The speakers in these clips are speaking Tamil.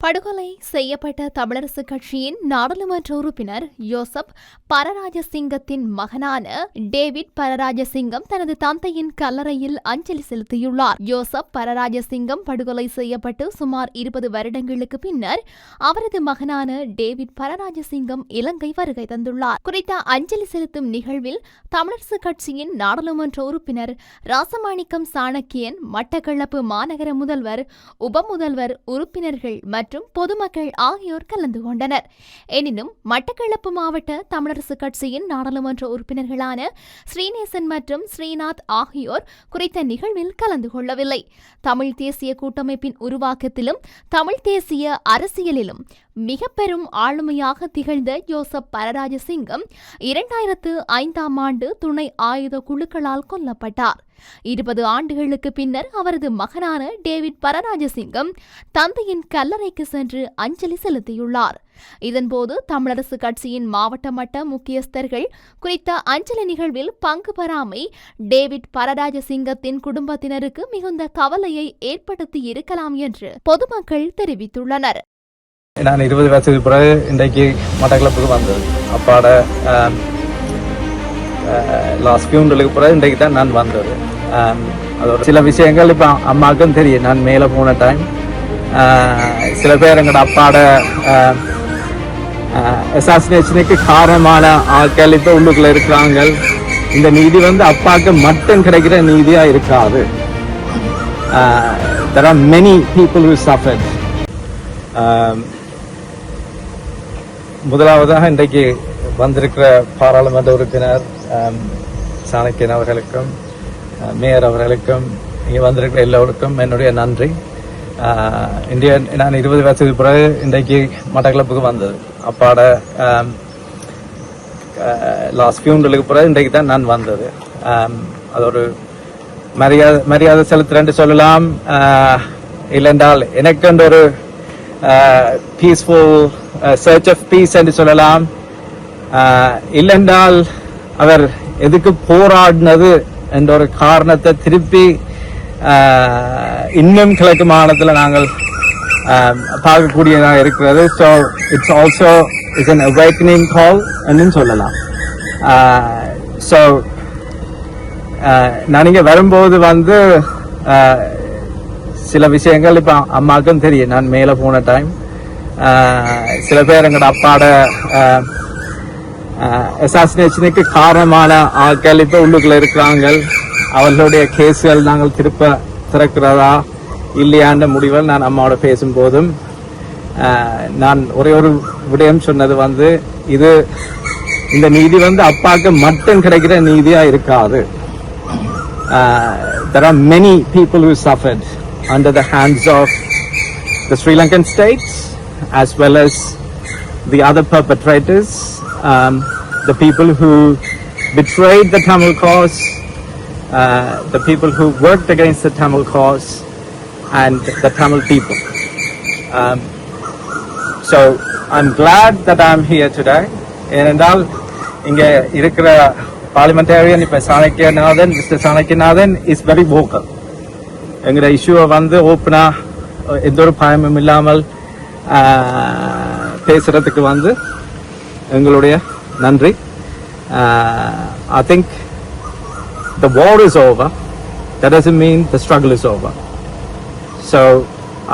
படுகொலை செய்யப்பட்ட தமிழரசு கட்சியின் நாடாளுமன்ற உறுப்பினர் யோசப் பரராஜசிங்கத்தின் மகனான டேவிட் பரராஜசிங்கம் தனது தந்தையின் கல்லறையில் அஞ்சலி செலுத்தியுள்ளார். யோசப் பரராஜசிங்கம் படுகொலை செய்யப்பட்டு சுமார் 20 வருடங்களுக்கு பின்னர் அவரது மகனான டேவிட் பரராஜசிங்கம் இலங்கை வருகை தந்துள்ளார். குறித்த அஞ்சலி செலுத்தும் நிகழ்வில் தமிழரசு கட்சியின் நாடாளுமன்ற உறுப்பினர் ராசமாணிக்கம் சாணக்கியன், மட்டக்களப்பு மாநகர முதல்வர், உபமுதல்வர், உறுப்பினர்கள் மற்றும் பொதுமக்கள் ஆகியோர் கலந்து கொண்டனர். எனினும் மட்டக்களப்பு மாவட்ட தமிழரசு கட்சியின் நாடாளுமன்ற உறுப்பினர்களான ஸ்ரீநேசன் மற்றும் ஸ்ரீநாத் ஆகியோர் குறித்த நிகழ்வில் கலந்து கொள்ளவில்லை. தமிழ் தேசிய கூட்டமைப்பின் உருவாக்கத்திலும் தமிழ் தேசிய அரசியலிலும் மிக பெரும் ஆளுமையாக திகழ்ந்த யோசப் பரராஜசிங்கம் 2005ஆம் ஆண்டு துணை ஆயுத குழுக்களால் கொல்லப்பட்டார். 20 ஆண்டுகளுக்கு பின்னர் அவரது மகனான டேவிட் பரராஜசிங்கம் தந்தையின் கல்லறைக்கு சென்று அஞ்சலி செலுத்தியுள்ளார். இதன்போது தமிழரசு கட்சியின் மாவட்ட மட்ட முக்கியஸ்தர்கள் குறித்த அஞ்சலி நிகழ்வில் பங்கு பெறாமை டேவிட் பரராஜசிங்கத்தின் குடும்பத்தினருக்கு மிகுந்த கவலையை ஏற்படுத்தி இருக்கலாம் என்று பொதுமக்கள் தெரிவித்துள்ளனர். நான் 20 வருஷத்துக்கு பிறகு இன்றைக்கு மட்டக்களப்புக்கு வந்தது. அப்பாட லாஸ்ட் ஃபியூனரலுக்கு பிறகு இன்றைக்கு தான் நான் வந்தது. அதோட சில விஷயங்கள் இப்போ அம்மாவுக்கும் தெரியும். நான் மேலே போன டைம் சில பேர் எங்களோட அப்பாட அசாசினேஷனுக்கு காரணமான ஆட்கள் இப்போ உள்ளுக்குள்ள இருக்கிறாங்க. இந்த நீதி வந்து அப்பாவுக்கு மட்டும் கிடைக்கிற நீதியா இருக்காது. There are many people who suffered. முதலாவதாக இன்றைக்கு வந்திருக்கிற பாராளுமன்ற உறுப்பினர் சாணக்கியன் அவர்களுக்கும் மேயர் அவர்களுக்கும் இங்கே வந்திருக்கிற எல்லோருக்கும் என்னுடைய நன்றி. நான் 20 வருஷத்துக்கு பிறகு இன்றைக்கு மட்டக்களப்புக்கு வந்தது. அப்பாட லாஸ்ட் ஃபியூனரலுக்கு பிறகு இன்றைக்கு தான் நான் வந்தது. அது ஒரு மரியாதை செலுத்துறேன்னு சொல்லலாம். இல்லைன்றால் எனக்கு ஒரு பீஸ்ஃபுல் சர்ச் ஆஃப் பீஸ் என்று சொல்லலாம். இல்லென்றால் அவர் எதுக்கு போராடினது என்ற ஒரு காரணத்தை திருப்பி இன்னும் கிழக்கு மாநிலத்தில் நாங்கள் பார்க்கக்கூடியதாக இருக்கிறது. So it's also it's an awakening call என்று சொல்லலாம். ஸோ நான் இங்கே வரும்போது வந்து சில விஷயங்கள் இப்போ அம்மாவுக்கும் தெரியும். நான் மேலே போன டைம் சில பேர் எங்களோட அப்பாட அசாசினேஷனுக்கு காரணமான ஆட்கள் இப்போ உள்ளுக்குள்ள இருக்கிறாங்க. அவர்களுடைய கேஸுகள் நாங்கள் திருப்ப திறக்கிறதா இல்லையான்ற முடிவில் நான் அம்மாவோட பேசும்போதும் நான் ஒரே ஒரு விடயம் சொன்னது வந்து இந்த நீதி வந்து அப்பாவுக்கு மட்டும் கிடைக்கிற நீதியா இருக்காது. There are many people who suffered under the hands of the Sri Lankan states as well as the other perpetrators, the people who betrayed the Tamil cause, the people who worked against the Tamil cause and the Tamil people. So I'm glad that I'm here today. ஏனென்றால் இங்கே இருக்கிற பார்லிமெண்டேரியன் இப்போ சாணக்கியநாதன், மிஸ்டர் சாணக்கியநாதன் இஸ் வெரி vocal. எங்களோட இஷ்யூவை வந்து ஓப்பனா எந்த ஒரு பயமும் இல்லாமல் பேசுறதுக்கு வந்து எங்களுடைய நன்றி. I think the war is over. That doesn't mean the struggle is over. So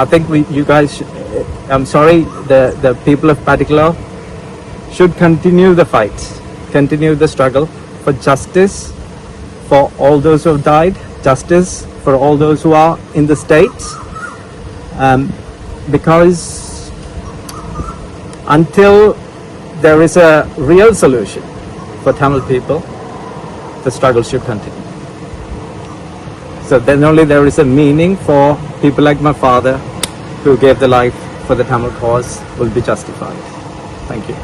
I think you guys, I'm sorry, the people of Pattikula should continue the fight, continue the struggle for justice for all those who have died, justice for all those who are in the states, because until there is a real solution for Tamil people, the struggle should continue. So then only there is a meaning for people like my father who gave the life for the Tamil cause will be justified. Thank you.